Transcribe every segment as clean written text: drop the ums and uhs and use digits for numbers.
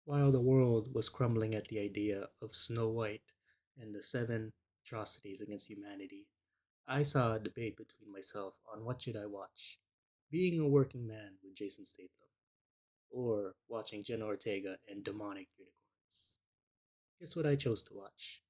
While the world was crumbling at the idea of Snow White and the seven atrocities against humanity, I saw a debate between myself on what should I watch: Being a Working Man with Jason Statham, or watching Jenna Ortega and Demonic Unicorns. Guess what I chose to watch?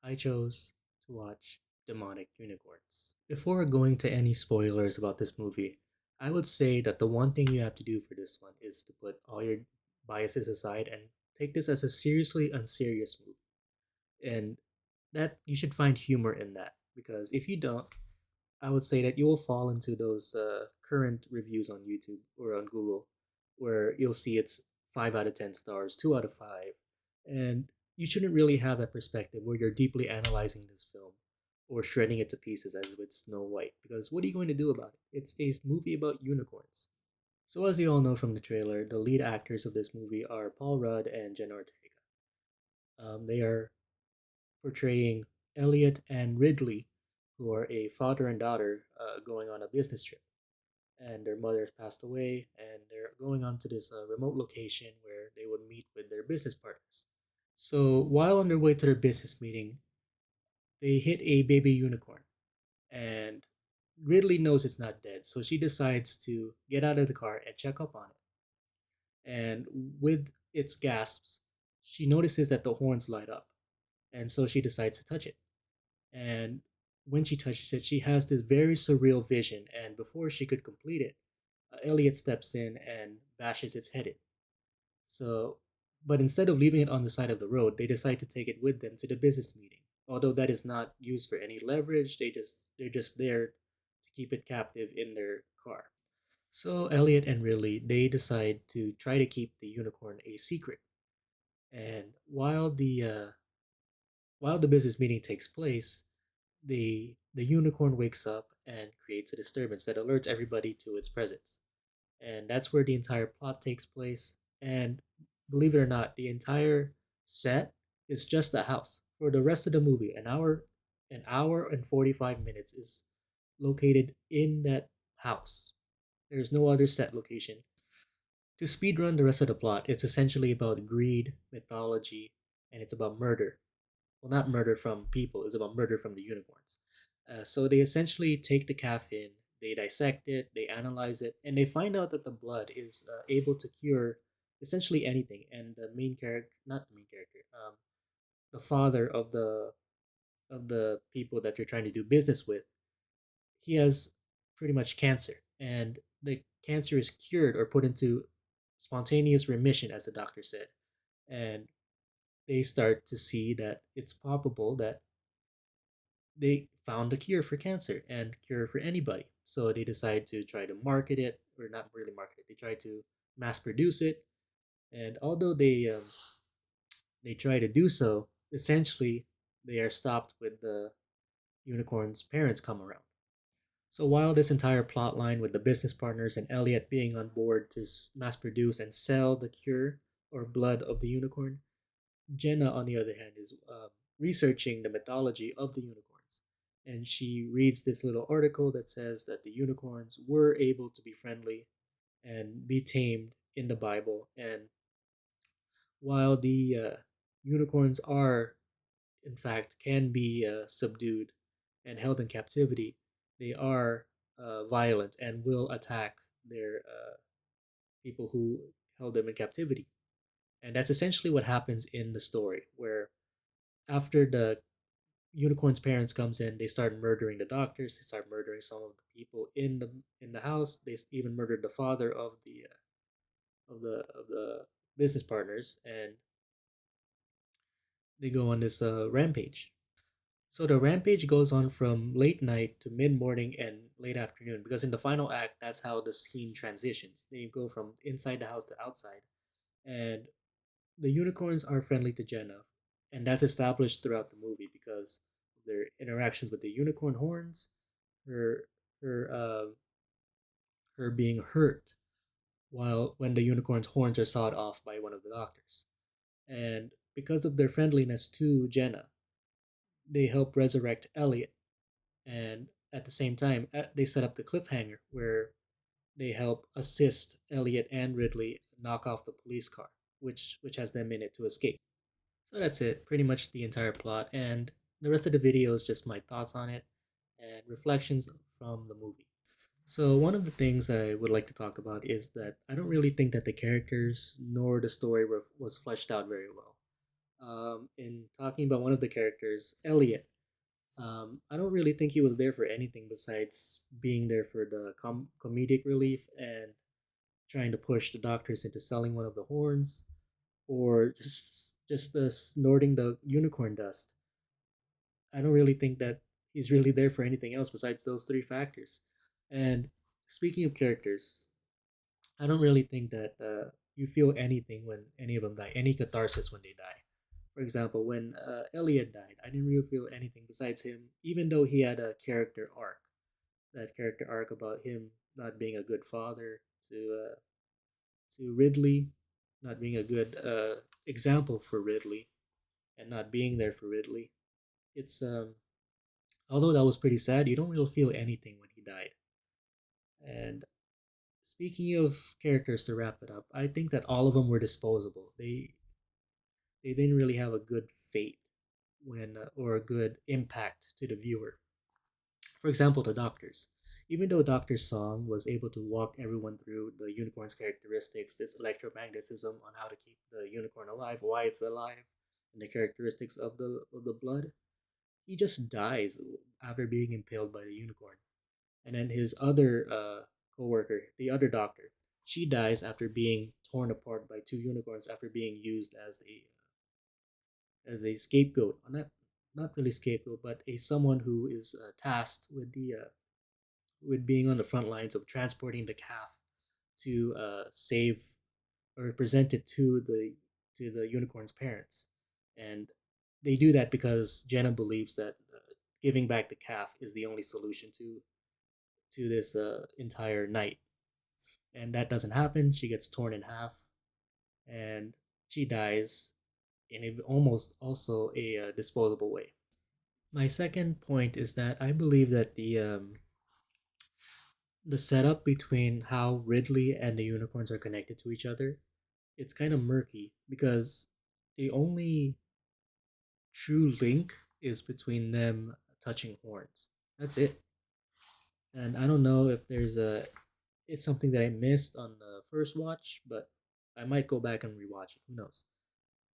I chose to watch Demonic Unicorns. Before going to any spoilers about this movie, I would say that the one thing you have to do for this one is to put all your biases aside and take this as a seriously unserious movie. And that you should find humor in that, because if you don't, I would say that you will fall into those current reviews on YouTube or on Google where you'll see it's 5 out of 10 stars, 2 out of 5. And you shouldn't really have that perspective where you're deeply analyzing this film or shredding it to pieces as with Snow White, because what are you going to do about it? It's a movie about unicorns. So, as you all know from the trailer, the lead actors of this movie are Paul Rudd and Jen Ortega. They are portraying Elliot and Ridley, who are a father and daughter going on a business trip. And their mother has passed away, and they're going on to this remote location where they would meet with their business partners. So, while on their way to their business meeting, they hit a baby unicorn, and Ridley knows it's not dead, so she decides to get out of the car and check up on it. And with its gasps, she notices that the horns light up, and so she decides to touch it. And when she touches it, she has this very surreal vision. And before she could complete it, Elliot steps in and bashes its head in. So, but instead of leaving it on the side of the road, they decide to take it with them to the business meeting. Although that is not used for any leverage, they're just there to keep it captive in their car. So Elliot and Ridley they decide to try to keep the unicorn a secret. And while the business meeting takes place, the unicorn wakes up and creates a disturbance that alerts everybody to its presence. And that's where the entire plot takes place. And believe it or not, the entire set is just the house. For the rest of the movie, an hour and 45 minutes is located in that house. There's no other set location. To speedrun the rest of the plot, it's essentially about greed, mythology, and it's about murder. Well, not murder from people, it's about murder from the unicorns. So they essentially take the calf in, they dissect it, they analyze it, and they find out that the blood is able to cure essentially anything. And the main character, not the main character, the father of the people that you're trying to do business with, he has pretty much cancer, and the cancer is cured or put into spontaneous remission, as the doctor said. And they start to see that it's probable that they found a cure for cancer and cure for anybody. So they decide to try to market it, or not really market it. They try to mass produce it, and although they try to do so, essentially they are stopped with the unicorn's parents come around. So while this entire plot line with the business partners and Elliot being on board to mass produce and sell the cure or blood of the unicorn, Jenna, on the other hand, is researching the mythology of the unicorns. And she reads this little article that says that the unicorns were able to be friendly and be tamed in the Bible. And while the unicorns are, in fact, can be subdued and held in captivity, they are violent and will attack their people who held them in captivity. And that's essentially what happens in the story, where after the unicorn's parents comes in, they start murdering the doctors, they start murdering some of the people in the house. They even murdered the father of the business partners, and they go on this rampage. So the rampage goes on from late night to mid morning and late afternoon, because in the final act that's how the scene transitions. They go from inside the house to outside, and the unicorns are friendly to Jenna, and that's established throughout the movie because of their interactions with the unicorn horns, her her her being hurt while when the unicorn's horns are sawed off by one of the doctors, and because of their friendliness to Jenna, they help resurrect Elliot, and at the same time they set up the cliffhanger where they help assist Elliot and Ridley knock off the police car. which has them in it to escape. So that's it, pretty much the entire plot, and the rest of the video is just my thoughts on it and reflections from the movie. So one of the things I would like to talk about is that I don't really think that the characters nor the story was fleshed out very well. In talking about one of the characters, Elliot, I don't really think he was there for anything besides being there for the comedic relief and trying to push the doctors into selling one of the horns, or just the snorting the unicorn dust. I don't really think that he's really there for anything else besides those three factors. And speaking of characters, I don't really think that you feel anything when any of them die, any catharsis when they die. For example, when Elliot died, I didn't really feel anything besides him, even though he had a character arc. That character arc about him not being a good father to Ridley, not being a good example for Ridley, and not being there for Ridley. It's although that was pretty sad, you don't really feel anything when he died. And speaking of characters, to wrap it up, I think that all of them were disposable. They didn't really have a good fate when or a good impact to the viewer. For example, the doctors. Even though Doctor Song was able to walk everyone through the unicorn's characteristics, this electromagnetism on how to keep the unicorn alive, why it's alive, and the characteristics of the blood, he just dies after being impaled by the unicorn. And then his other co-worker, the other doctor, she dies after being torn apart by two unicorns after being used as a scapegoat. Not really scapegoat, but a someone who is tasked with the with being on the front lines of transporting the calf to save or present it to the unicorn's parents, and they do that because Jenna believes that giving back the calf is the only solution to this entire night, and that doesn't happen. She gets torn in half, and she dies in a, almost also a disposable way. My second point is that I believe that the setup between how Ridley and the unicorns are connected to each other, it's kind of murky because the only true link is between them touching horns. That's it. And I don't know if there's a it's something that I missed on the first watch, but I might go back and rewatch it. Who knows?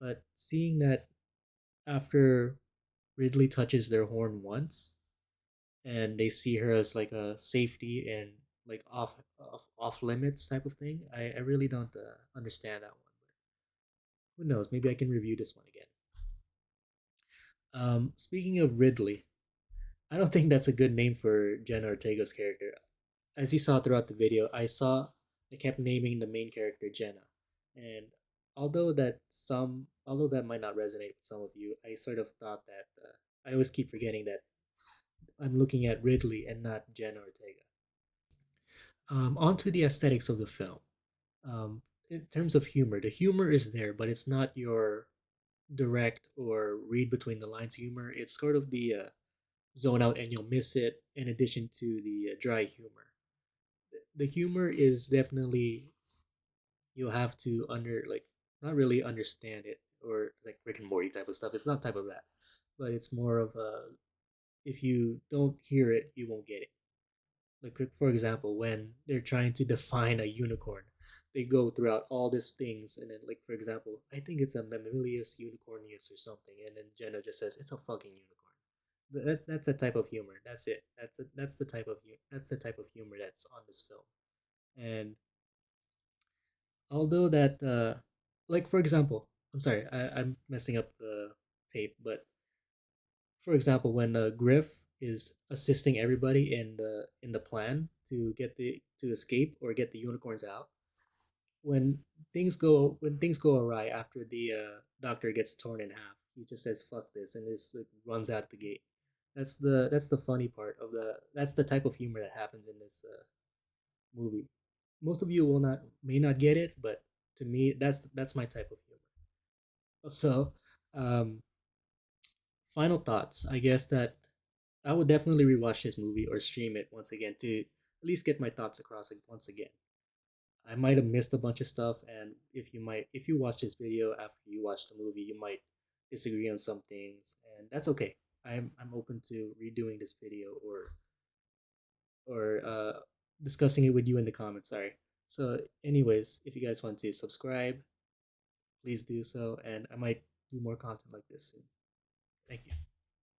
But seeing that after Ridley touches their horn once, and they see her as like a safety and like off limits type of thing, I really don't understand that one. But who knows? Maybe I can review this one again. Speaking of Ridley, I don't think that's a good name for Jenna Ortega's character. As you saw throughout the video, I kept naming the main character Jenna, and although that might not resonate with some of you, I sort of thought that I always keep forgetting that I'm looking at Ridley and not Jenna Ortega. Onto the aesthetics of the film. In terms of humor, the humor is there, but it's not your direct or read between the lines humor. It's sort of the zone out and you'll miss it, in addition to the dry humor. The humor is definitely, you'll have to not really understand it, or like Rick and Morty type of stuff. It's not type of that, but it's more of a, if you don't hear it, you won't get it. Like for example, when they're trying to define a unicorn, they go throughout all these things, and then like for example, I think it's a Mamilius unicornius or something, and then Jenna just says it's a fucking unicorn. That's a type of humor. That's it. That's the type of humor that's on this film. And although that like for example, I'm sorry, I'm messing up the tape, but for example, when Griff is assisting everybody in the plan to get the to escape or get the unicorns out, when things go awry after the doctor gets torn in half, he just says "fuck this" and just like, runs out the gate. That's the funny part of the that's the type of humor that happens in this movie. Most of you will not may not get it, but to me, that's my type of humor. So, um, final thoughts. I guess that I would definitely rewatch this movie or stream it once again to at least get my thoughts across it once again. I might have missed a bunch of stuff, and if you watch this video after you watch the movie, you might disagree on some things, and that's okay. I'm open to redoing this video or discussing it with you in the comments. Sorry. So, anyways, if you guys want to subscribe, please do so, and I might do more content like this soon. Thank you.